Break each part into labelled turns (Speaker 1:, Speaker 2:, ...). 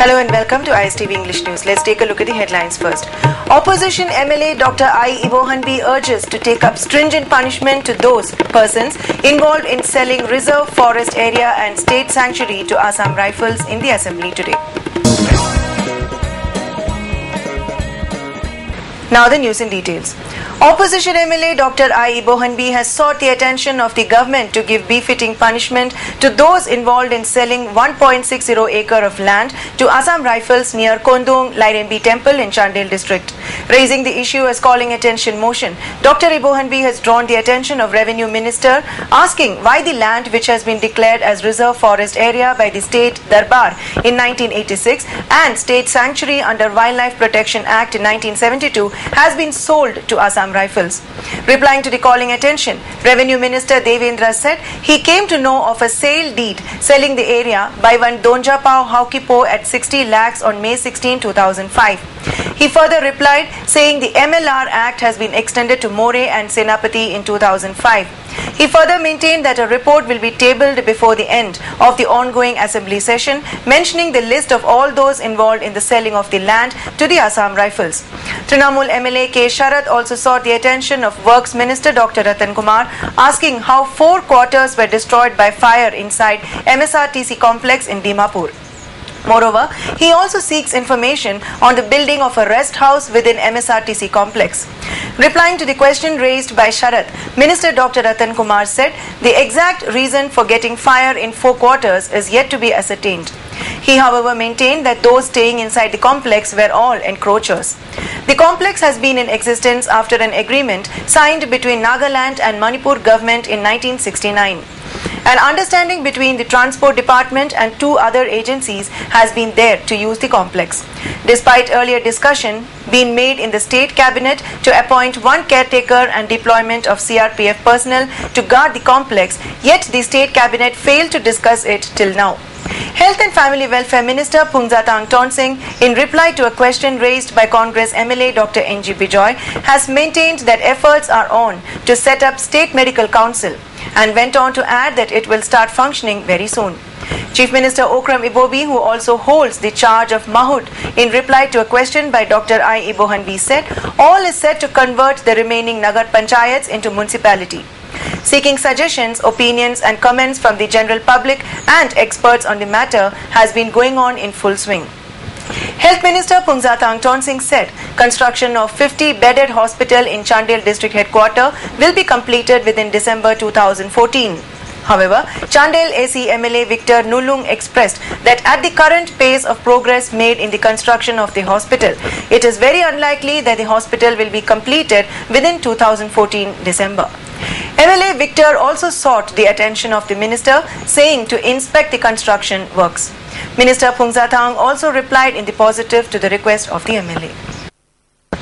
Speaker 1: Hello and welcome to ISTV English News. Let's take a look at the headlines first. Opposition MLA Dr. I. Ibohanbi urges to take up stringent punishment to those persons involved in selling reserve forest area and state sanctuary to Assam Rifles in the assembly today. Now the news in details. Opposition MLA Dr. I. Ibohanbi has sought the attention of the government to give befitting punishment to those involved in selling 1.60 acre of land to Assam Rifles near Kondung Lairembi Temple in Chandel district. Raising the issue as calling attention motion, Dr. Ibohanbi has drawn the attention of Revenue Minister, asking why the land which has been declared as reserve forest area by the State Darbar in 1986 and State Sanctuary under Wildlife Protection Act in 1972 has been sold to Assam Rifles. Replying to the calling attention, Revenue Minister Devendra said he came to know of a sale deed selling the area by one Donjapao Haukipo at 60 lakhs on May 16, 2005. He further replied saying the MLR Act has been extended to More and Senapati in 2005. He further maintained that a report will be tabled before the end of the ongoing assembly session, mentioning the list of all those involved in the selling of the land to the Assam Rifles. Trinamool MLA K. Sharath also sought the attention of Works Minister Dr. Ratan Kumar, asking how 4 quarters were destroyed by fire inside MSRTC complex in Dimapur. Moreover, he also seeks information on the building of a rest house within MSRTC complex. Replying to the question raised by Sharath, Minister Dr. Ratan Kumar said the exact reason for getting fire in 4 quarters is yet to be ascertained. He, however, maintained that those staying inside the complex were all encroachers. The complex has been in existence after an agreement signed between Nagaland and Manipur government in 1969. An understanding between the Transport Department and 2 other agencies has been there to use the complex. Despite earlier discussion being made in the State Cabinet to appoint 1 caretaker and deployment of CRPF personnel to guard the complex, yet the State Cabinet failed to discuss it till now. Health and Family Welfare Minister Phumzatang Tonsing, in reply to a question raised by Congress MLA Dr. N.G. Bijoy, has maintained that efforts are on to set up State Medical Council and went on to add that it will start functioning very soon. Chief Minister Okram Ibobi, who also holds the charge of Mahud, in reply to a question by Dr. I. Ibohanbi said all is set to convert the remaining Nagar Panchayats into municipality. Seeking suggestions, opinions and comments from the general public and experts on the matter has been going on in full swing. Health Minister Phumzatang Tonsing said construction of 50-bedded hospital in Chandel district headquarters will be completed within December 2014. However, Chandel AC MLA Victor Nulung expressed that at the current pace of progress made in the construction of the hospital, it is very unlikely that the hospital will be completed within 2014 December. MLA Victor also sought the attention of the minister, saying to inspect the construction works. Minister Phumzatang also replied in the positive to the request of the MLA.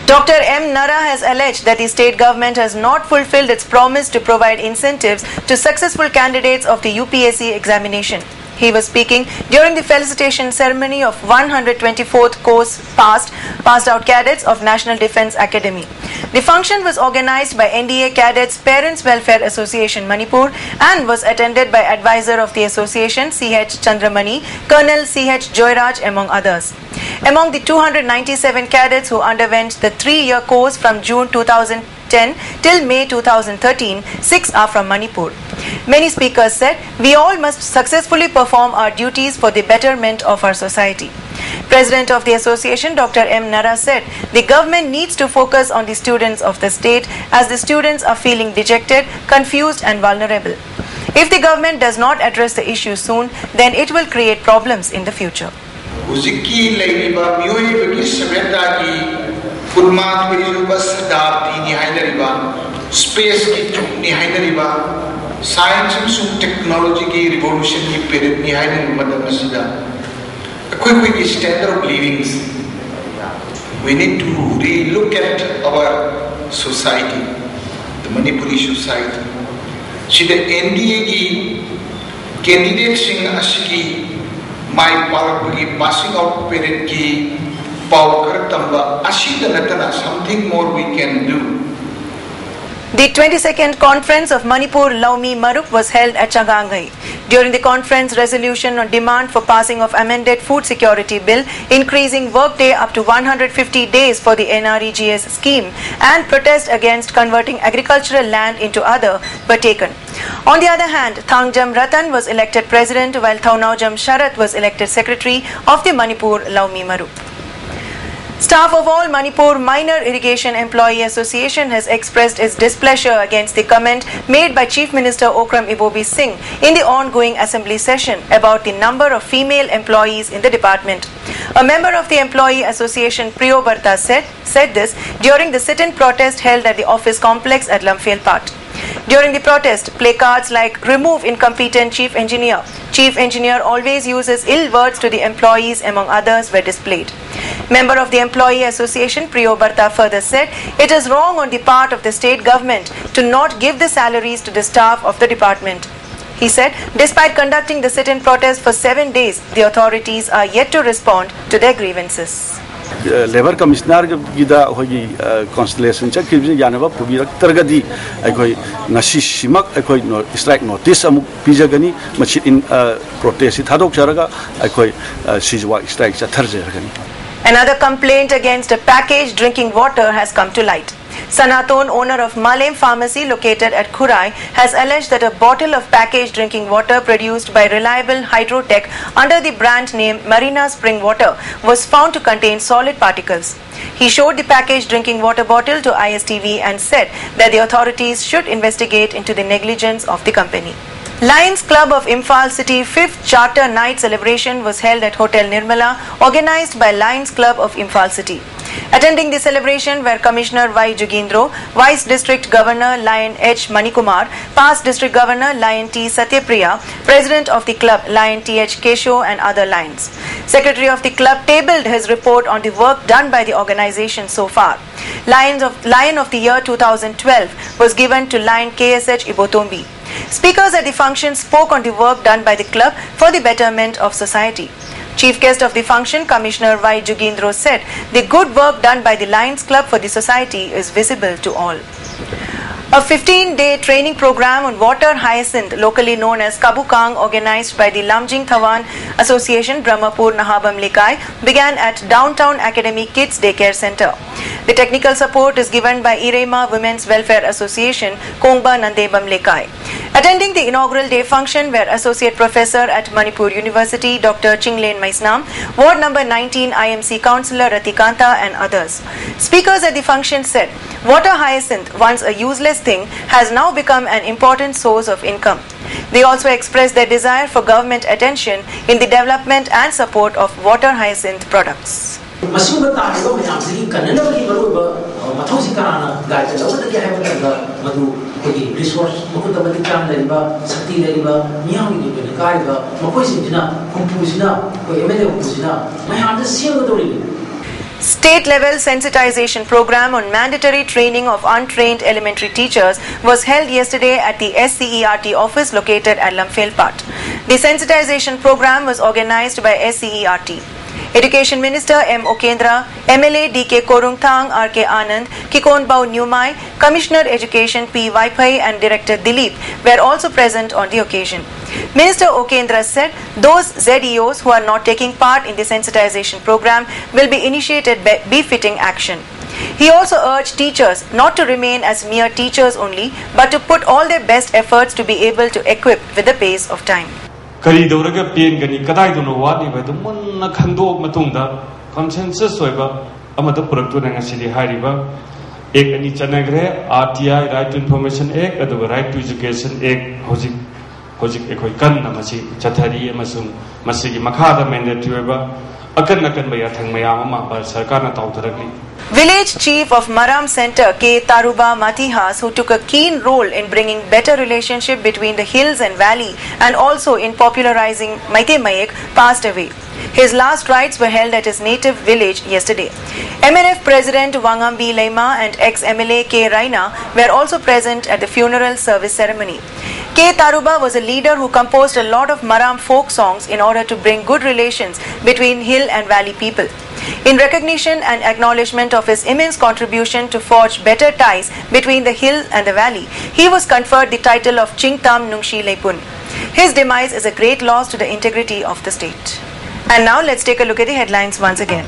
Speaker 1: Dr. M. Nara has alleged that the state government has not fulfilled its promise to provide incentives to successful candidates of the UPSC examination. He was speaking during the felicitation ceremony of 124th course passed out cadets of National Defence Academy. The function was organized by NDA Cadets Parents Welfare Association Manipur and was attended by advisor of the association C.H. Chandramani, Colonel C.H. Joyraj among others. Among the 297 cadets who underwent the 3-year course from June 2010 till May 2013, 6 are from Manipur. Many speakers said, we all must successfully perform our duties for the betterment of our society. President of the association, Dr. M. Nara said, the government needs to focus on the students of the state as the students are feeling dejected, confused and vulnerable. If the government does not address the issue soon, then it will create problems in the future.
Speaker 2: Science and technology revolution ki period ni hai na madam masida. A quick standard of living. We need to re-look at our society, the Manipuri society. Shida NDA ki candidate sing ashiki my power ki passing out period ki power karatamba ashida natana something more we can do.
Speaker 1: The 22nd conference of Manipur Laumi Marup was held at Chagangai. During the conference, resolution on demand for passing of amended food security bill, increasing workday up to 150 days for the NREGS scheme, and protest against converting agricultural land into other were taken. On the other hand, Thangjam Ratan was elected president, while Thaunaujam Sharat was elected secretary of the Manipur Laumi Marup. Staff of all Manipur Minor Irrigation Employee Association has expressed its displeasure against the comment made by Chief Minister Okram Ibobi Singh in the ongoing assembly session about the number of female employees in the department. A member of the Employee Association, Priyo Barta, said this during the sit-in protest held at the office complex at Lamphel-Pat. During the protest, placards like "Remove incompetent chief engineer always uses ill words to the employees" among others were displayed. Member of the Employee Association, Priyo Barta, further said it is wrong on the part of the state government to not give the salaries to the staff of the department. He said, despite conducting the sit-in protest for 7 days, the authorities are yet to respond to their grievances.
Speaker 3: Labor Commissioner gida hogi constellation check yanaba pubirak targadi akoi nasi simak akoi strike notice amuk pijagani machit in protest thadok charaga akoi sijwa strike chatharjergani.
Speaker 1: Another complaint against a packaged drinking water has come to light. Sanaton, owner of Malem Pharmacy located at Khurai, has alleged that a bottle of packaged drinking water produced by Reliable Hydrotech under the brand name Marina Spring Water was found to contain solid particles. He showed the packaged drinking water bottle to ISTV and said that the authorities should investigate into the negligence of the company. Lions Club of Imphal City 5th Charter Night celebration was held at Hotel Nirmala, organized by Lions Club of Imphal City. Attending the celebration were Commissioner Y. Jugindro, Vice District Governor Lion H. Manikumar, Past District Governor Lion T. Satyapriya, President of the club Lion T. H. Kesho and other lions. Secretary of the club tabled his report on the work done by the organization so far. Lion of the Year 2012 was given to Lion KSH Ibotombi. Speakers at the function spoke on the work done by the club for the betterment of society. Chief guest of the function, Commissioner Y. Jugindro, said the good work done by the Lions Club for the society is visible to all. A 15-day training program on water hyacinth, locally known as Kabukang, organized by the Lamjing Thawan Association Brahmapur Nahabam Lekai, began at Downtown Academy Kids Daycare Center. The technical support is given by Irema Women's Welfare Association, Kongba Nandebam Lekai. Attending the inaugural day function were Associate Professor at Manipur University, Dr. Chinglen Maisnam, Ward Number 19 IMC Councillor Ratikanta and others. Speakers at the function said, water hyacinth, once a useless thing, has now become an important source of income. They also expressed their desire for government attention in the development and support of water hyacinth products. State-level sensitization program on mandatory training of untrained elementary teachers was held yesterday at the SCERT office located at Lamphel-Pat. The sensitization program was organized by SCERT. Education Minister M. Okendra, MLA D.K. Korungthang, R.K. Anand, Kikonbao Nyumai, Commissioner Education P. Vaipai and Director Dilip were also present on the occasion. Minister Okendra said those ZEOs who are not taking part in the sensitization program will be initiated befitting action. He also urged teachers not to remain as mere teachers only, but to put all their best efforts to be able to equip with the pace of time.
Speaker 4: Kari Doraga Pain Gani Kadai do Wadi by the Muna Kando Matunda, consensus Soiba, Amata Purakuna City Hariba, Egg and Chanagre, RTI, Right to Information Egg, and the Right to Education Egg, Hojik Ekoikan, Namasi, Chatari, Masum, Masigi Makada, Mendatueva, Akanakan Bayatang Mayama, by Sarkana Tautaragli.
Speaker 1: Village Chief of Maram Center K. Taruba Matihas, who took a keen role in bringing better relationship between the hills and valley and also in popularizing Maite Mayek, passed away. His last rites were held at his native village yesterday. MNF President Wangambi Leima and ex-MLA K. Raina were also present at the funeral service ceremony. K. Taruba was a leader who composed a lot of Maram folk songs in order to bring good relations between hill and valley people. In recognition and acknowledgement of his immense contribution to forge better ties between the hill and the valley, he was conferred the title of Chingtam Nungshi Lepun. His demise is a great loss to the integrity of the state. And now let's take a look at the headlines once again.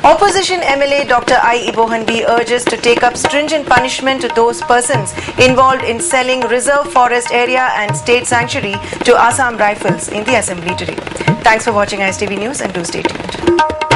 Speaker 1: Opposition MLA Dr. I. Ibohanbi urges to take up stringent punishment to those persons involved in selling reserve forest area and state sanctuary to Assam Rifles in the assembly today. Thanks for watching ISTV News and do stay tuned.